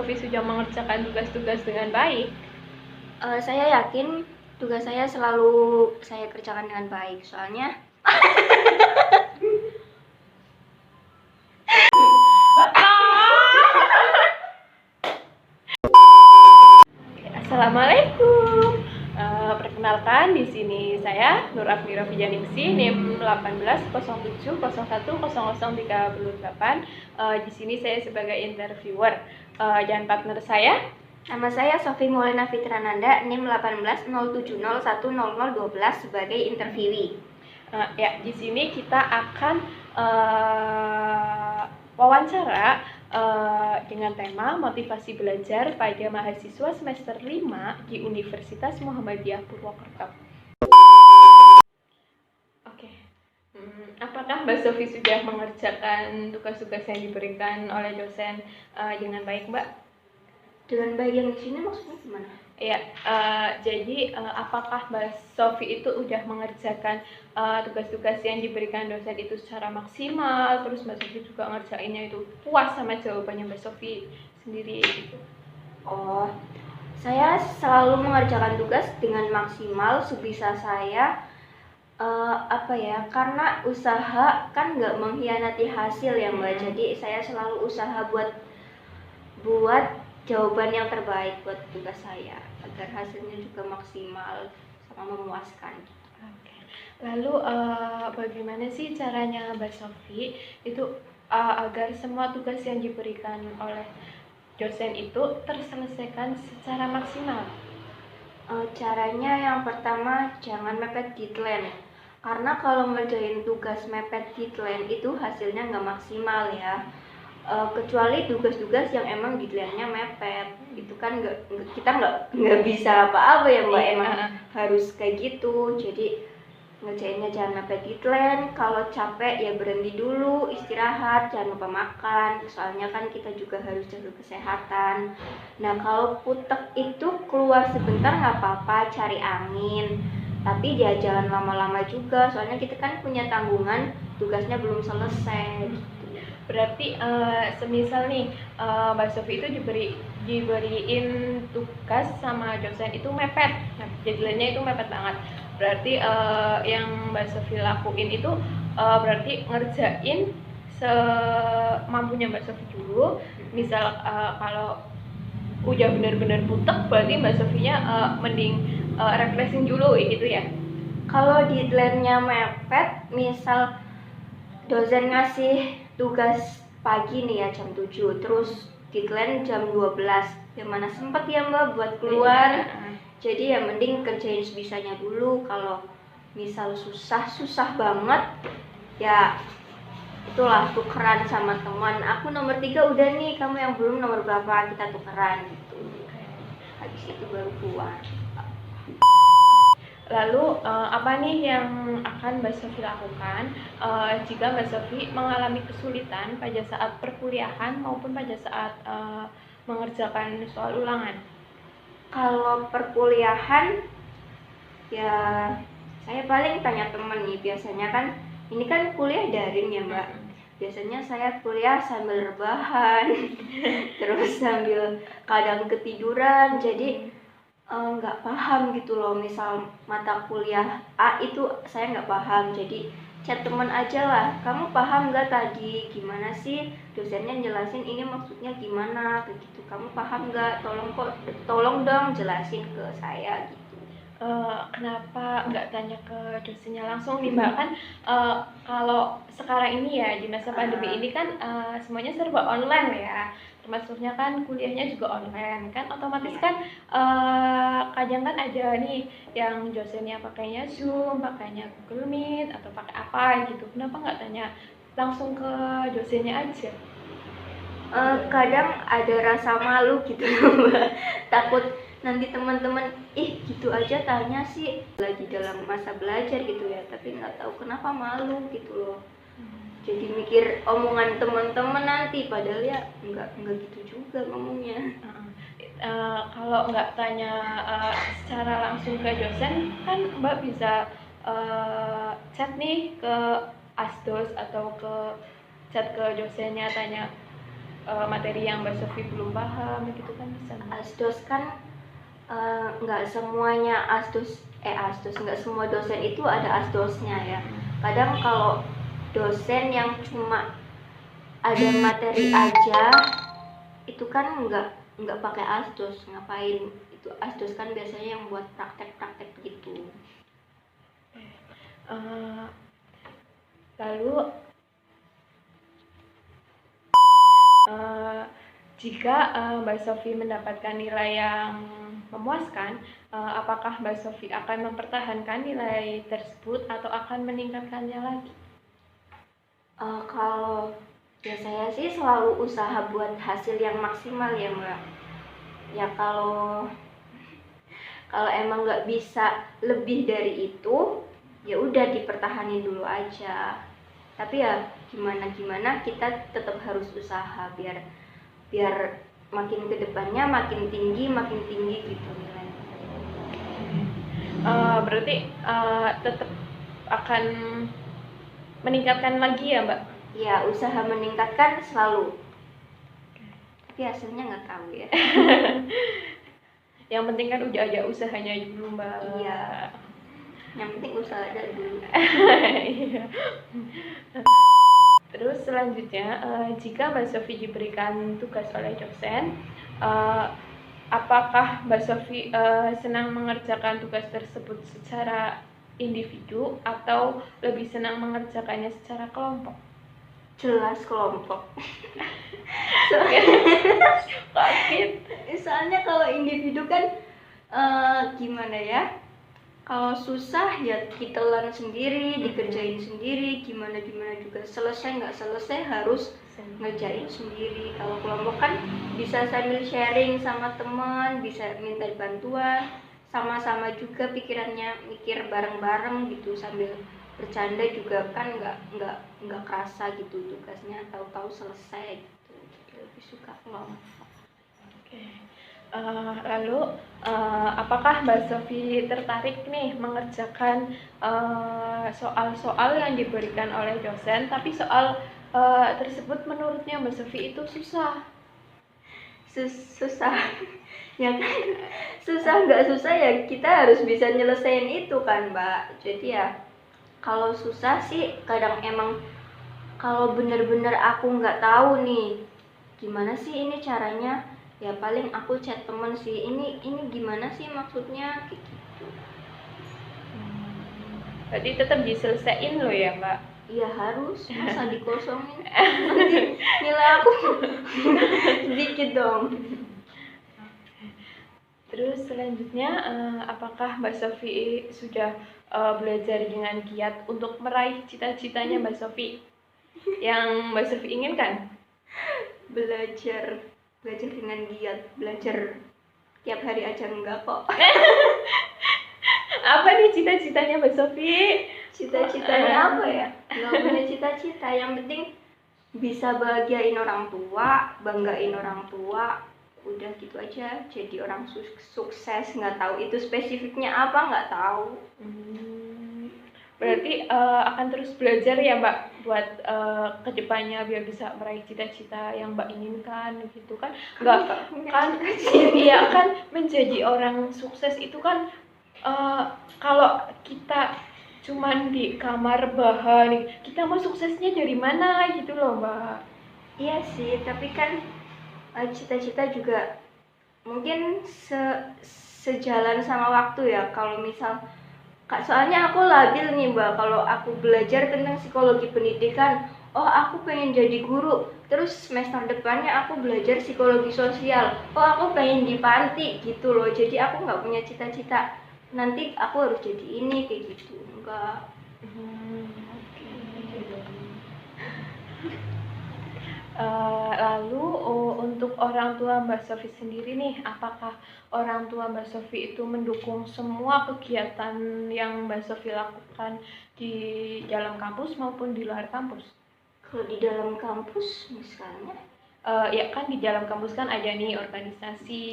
Sofi sudah mengerjakan tugas-tugas dengan baik? Saya yakin tugas saya selalu saya kerjakan dengan baik, soalnya Assalamualaikum. Perkenalkan, di sini saya Nur Afnira Fijaningsi, NIM 1807010038. Di sini saya sebagai interviewer dan partner saya. nama saya Sofi Maulana Fitrananda, NIM 1807010012 sebagai interviewee. Ya, di sini kita akan wawancara dengan tema motivasi belajar pada mahasiswa semester 5 di Universitas Muhammadiyah Purwokerto. Oke. Apakah Mbak Sofi sudah mengerjakan tugas-tugas yang diberikan oleh dosen dengan baik, Mbak? Dengan baik yang di sini maksudnya gimana? Ya, jadi apakah Mbak Sofi itu udah mengerjakan tugas-tugas yang diberikan dosen itu secara maksimal, terus Mbak Sofi juga ngerjainnya itu puas sama jawabannya Mbak Sofi sendiri gitu? Oh, saya selalu mengerjakan tugas dengan maksimal sebisa saya. Karena usaha kan nggak mengkhianati hasil ya Mbak. Jadi saya selalu usaha buat jawaban yang terbaik buat tugas saya agar hasilnya juga maksimal sama memuaskan. Oke. Lalu bagaimana sih caranya Mbak Sofi itu agar semua tugas yang diberikan oleh dosen itu terselesaikan secara maksimal? Caranya yang pertama jangan mepet deadline, karena kalau ngerjain tugas mepet deadline itu hasilnya nggak maksimal ya. Kecuali tugas-tugas yang emang deadline-nya mepet, itu kan kita nggak bisa apa-apa ya Mbak, emang harus kayak gitu. Jadi ngerjainnya jangan mepet deadline. Kalau capek ya berhenti dulu, istirahat, jangan lupa makan, soalnya kan kita juga harus jaga kesehatan. Nah kalau putek itu keluar sebentar nggak apa-apa, cari angin, tapi ya jangan lama-lama juga, soalnya kita kan punya tanggungan, tugasnya belum selesai. Berarti semisal nih Mbak Sofi itu diberiin tugas sama dosen itu mepet, deadline-nya itu mepet banget. Berarti yang Mbak Sofi lakuin itu berarti ngerjain semampunya Mbak Sofi dulu. Misal kalau udah benar-benar butek, berarti Mbak Sofinya mending refreshing dulu gitu ya. Kalau deadline-nya mepet, misal dosen ngasih tugas pagi nih ya jam 7, terus deadline jam 12, ya mana sempet ya Mbak buat keluar. Jadi ya mending kerjain sebisanya dulu. Kalau misal susah banget ya itulah tukeran sama teman, aku nomor 3 udah nih, kamu yang belum nomor berapa, kita tukeran gitu. Habis itu baru keluar. Lalu apa nih yang akan Mbak Sofi lakukan jika Mbak Sofi mengalami kesulitan pada saat perkuliahan maupun pada saat mengerjakan soal ulangan? Kalau perkuliahan ya saya paling tanya temen nih, biasanya kan ini kan kuliah daring ya Mbak. Biasanya saya kuliah sambil rebahan terus sambil kadang ketiduran, jadi nggak paham gitu loh. Misal mata kuliah A itu saya nggak paham, jadi chat temen aja lah, kamu paham nggak tadi, gimana sih dosennya jelasin ini maksudnya gimana begitu, kamu paham nggak, tolong dong jelasin ke saya gitu. Kenapa nggak tanya ke dosennya langsung nih Mbak? Kan kalau sekarang ini ya di masa pandemi ini kan semuanya serba online ya, termasuknya kan kuliahnya juga online kan, otomatis kan kadang kan ada nih yang dosennya pakainya Zoom, pakainya Google Meet atau pakai apa gitu. Kenapa nggak tanya langsung ke dosennya aja? Kadang ada rasa malu gitu Mbak, takut nanti teman-teman gitu aja tanya sih, lagi dalam masa belajar gitu ya, tapi nggak tahu kenapa malu gitu loh. Jadi mikir omongan teman-teman nanti, padahal ya nggak gitu juga ngomongnya. Kalau nggak tanya secara langsung ke dosen kan Mbak bisa chat nih ke asdos atau ke chat ke dosennya, tanya materi yang Mbak Sofi belum paham gitu kan bisa. Asdos kan nggak semuanya nggak semua dosen itu ada asdosnya ya. Kadang kalau dosen yang cuma ada materi aja itu kan nggak pakai asdos, ngapain itu asdos kan biasanya yang buat praktek-praktek gitu. Lalu jika Mbak Sofi mendapatkan nilai yang memuaskan, apakah Mbak Sofi akan mempertahankan nilai tersebut atau akan meningkatkannya lagi? Kalau ya saya sih selalu usaha buat hasil yang maksimal ya Mbak. Ya kalau emang nggak bisa lebih dari itu, ya udah dipertahanin dulu aja. Tapi ya gimana kita tetap harus usaha biar makin kedepannya makin tinggi gitu nilainya. Berarti tetap akan meningkatkan lagi ya Mbak? Ya usaha meningkatkan selalu. Tapi hasilnya nggak tahu ya. Yang penting kan udah ada usahanya dulu Mbak. Iya. Yang penting usaha aja dulu. Iya. Terus selanjutnya, jika Mbak Sofi diberikan tugas oleh dosen, apakah Mbak Sofi senang mengerjakan tugas tersebut secara individu atau lebih senang mengerjakannya secara kelompok? Jelas kelompok. Kaget. Soalnya kalau individu kan gimana ya? Kalau susah ya kita learn sendiri, dikerjain sendiri, gimana juga selesai nggak selesai harus ngerjain sendiri. Kalau kelompok kan bisa sambil sharing sama teman, bisa minta bantuan, sama-sama juga pikirannya mikir bareng-bareng gitu sambil bercanda juga kan nggak kerasa gitu tugasnya tahu-tahu selesai gitu. Jadi lebih suka kelompok. Oke. Lalu apakah Mbak Sofi tertarik nih mengerjakan soal-soal yang diberikan oleh dosen, tapi soal tersebut menurutnya Mbak Sofi itu susah? Susah ya kan, susah nggak susah ya kita harus bisa nyelesain itu kan Mbak. Jadi ya kalau susah sih kadang emang kalau bener-bener aku nggak tahu nih gimana sih ini caranya, ya paling aku chat temen sih, ini gimana sih maksudnya gitu. Berarti tetap diselesaikan loh ya Mbak? Iya harus, masa dikosongin nanti nilai aku sedikit dong. Terus selanjutnya, apakah Mbak Sofi sudah belajar dengan giat untuk meraih cita-citanya Mbak Sofi yang Mbak Sofi inginkan? Belajar dengan giat, belajar tiap hari aja enggak kok. Apa nih cita-citanya Mbak Sofi? Cita-citanya apa ya? Nggak punya cita-cita, yang penting bisa bahagiain orang tua, banggain orang tua, udah gitu aja. Jadi orang sukses, nggak tahu itu spesifiknya apa, nggak tahu. Berarti akan terus belajar ya Mbak buat kedepannya biar bisa meraih cita-cita yang Mbak inginkan gitu kan? Nggak kan? Iya kan, menjadi orang sukses itu kan kalau kita cuman di kamar bahan, kita mau suksesnya dari mana gitu loh Mbak. Iya sih, tapi kan cita-cita juga mungkin sejalan sama waktu ya. Kalau misal soalnya aku labil nih Mbak, kalau aku belajar tentang psikologi pendidikan, oh aku pengen jadi guru, terus semester depannya aku belajar psikologi sosial, oh aku pengen di panti gitu loh. Jadi aku nggak punya cita-cita nanti aku harus jadi ini kayak gitu, enggak. Lalu untuk orang tua Mbak Sofi sendiri nih, apakah orang tua Mbak Sofi itu mendukung semua kegiatan yang Mbak Sofi lakukan di dalam kampus maupun di luar kampus? Kalau di dalam kampus misalnya, ya kan di dalam kampus kan ada nih organisasi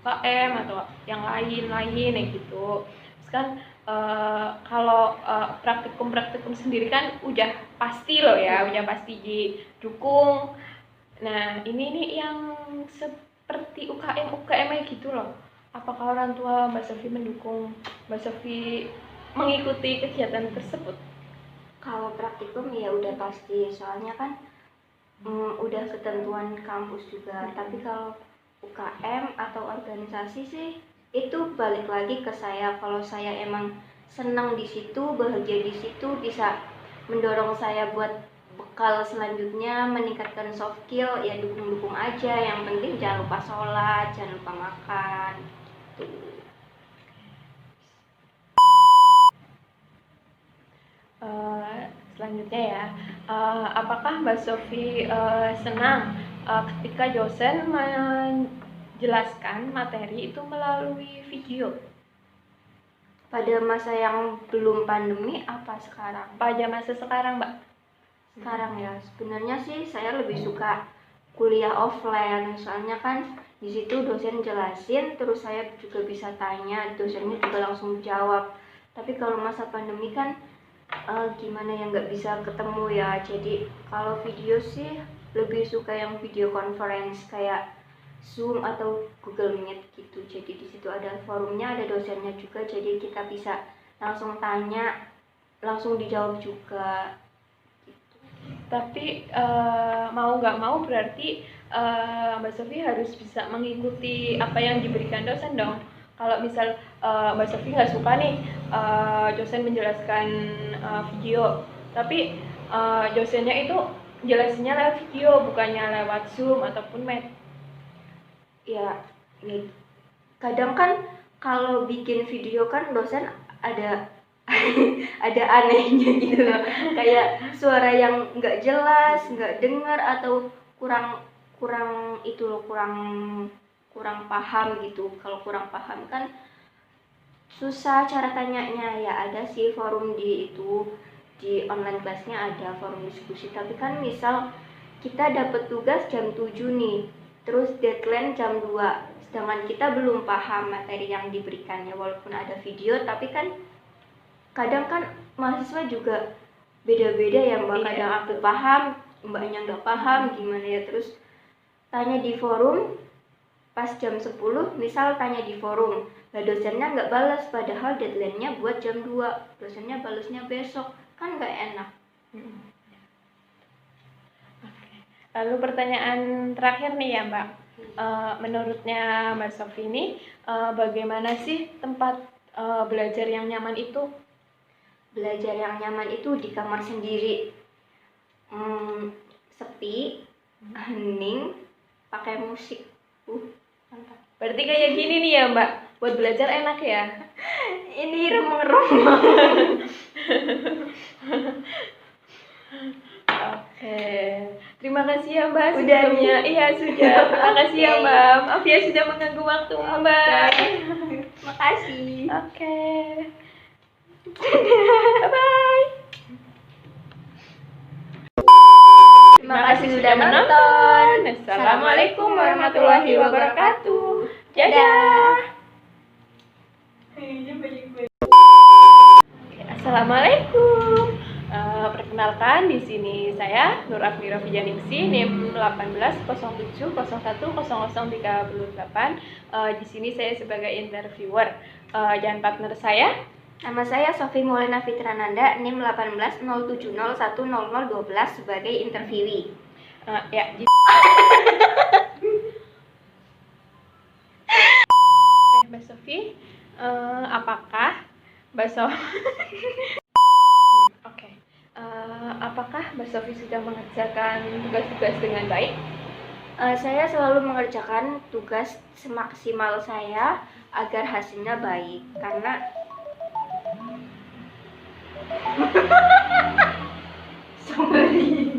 UKM atau yang lain-lain gitu. Terus kan kalau praktikum sendiri kan udah pasti loh ya, udah pasti didukung Nah, ini nih yang seperti UKM gitu loh. Apakah orang tua Mbak Sofi mendukung Mbak Sofi mengikuti kegiatan tersebut? Kalau praktikum ya udah pasti, soalnya kan udah ketentuan kampus juga. Tapi kalau UKM atau organisasi sih itu balik lagi ke saya. Kalau saya emang senang di situ, bahagia di situ, bisa mendorong saya buat bekal selanjutnya meningkatkan soft skill, ya dukung-dukung aja. Yang penting jangan lupa sholat, jangan lupa makan gitu. Selanjutnya ya, apakah Mbak Sofi senang ketika dosen menjelaskan materi itu melalui video? Pada masa yang belum pandemi apa sekarang? Pada masa sekarang, Mbak? Sekarang ya, sebenarnya sih saya lebih suka kuliah offline, soalnya kan di situ dosen jelasin, terus saya juga bisa tanya, dosennya juga langsung jawab. Tapi kalau masa pandemi kan gimana ya, nggak bisa ketemu ya. Jadi kalau video sih lebih suka yang video conference kayak Zoom atau Google Meet gitu. Jadi di situ ada forumnya, ada dosennya juga, jadi kita bisa langsung tanya, langsung dijawab juga. Tapi mau nggak mau berarti Mbak Sofi harus bisa mengikuti apa yang diberikan dosen dong. Kalau misal Mbak Sofi nggak suka nih dosen menjelaskan video, tapi dosennya itu jelasinnya lewat video, bukannya lewat Zoom ataupun Meet. Ya, kadang kan kalau bikin video kan dosen ada ada anehnya gitu loh, kayak suara yang nggak jelas, nggak dengar, atau kurang kurang itu loh, kurang paham gitu. Kalau kurang paham kan susah cara tanyanya. Ya ada sih forum di itu, di online kelasnya ada forum diskusi. Tapi kan misal kita dapat tugas jam 7 nih, terus deadline jam 2, sedangkan kita belum paham materi yang diberikannya. Walaupun ada video, tapi kan kadang kan mahasiswa juga beda-beda ya Mbak. Kadang aku paham, Mbaknya nggak paham, gimana ya. Terus tanya di forum pas jam 10, misal tanya di forum, nah dosennya nggak balas, padahal deadline-nya buat jam 2, dosennya balasnya besok, kan nggak enak. Lalu pertanyaan terakhir nih ya Mbak, menurutnya Mbak Sofi ini bagaimana sih tempat belajar yang nyaman itu? Belajar yang nyaman itu di kamar sendiri, sepi, hening, pakai musik. Mantap. Berarti kayak gini nih ya Mbak, buat belajar enak ya? Ini remeng-remeng. Oke, terima kasih ya Mbak Udah sebelumnya. Iya sudah, terima kasih ya Mbak. Maaf ya sudah mengganggu waktu Mbak. Makasih. Oke. Bye-bye. Terima kasih sudah menonton. Assalamualaikum warahmatullahi wabarakatuh. Dadah. Assalamualaikum. Perkenalkan, di sini saya Nur Afmira Fijaningsi, NIM 180701010038. Di sini saya sebagai interviewer dan partner saya. Nama saya Sofi Maulana Fitrananda, NIM 1807010012 sebagai interviewee. Ya. Mbak Sofi, apakah Mbak Sofi apakah Mbak Sofi sudah mengerjakan tugas-tugas dengan baik? Saya selalu mengerjakan tugas semaksimal saya agar hasilnya baik, karena sorry.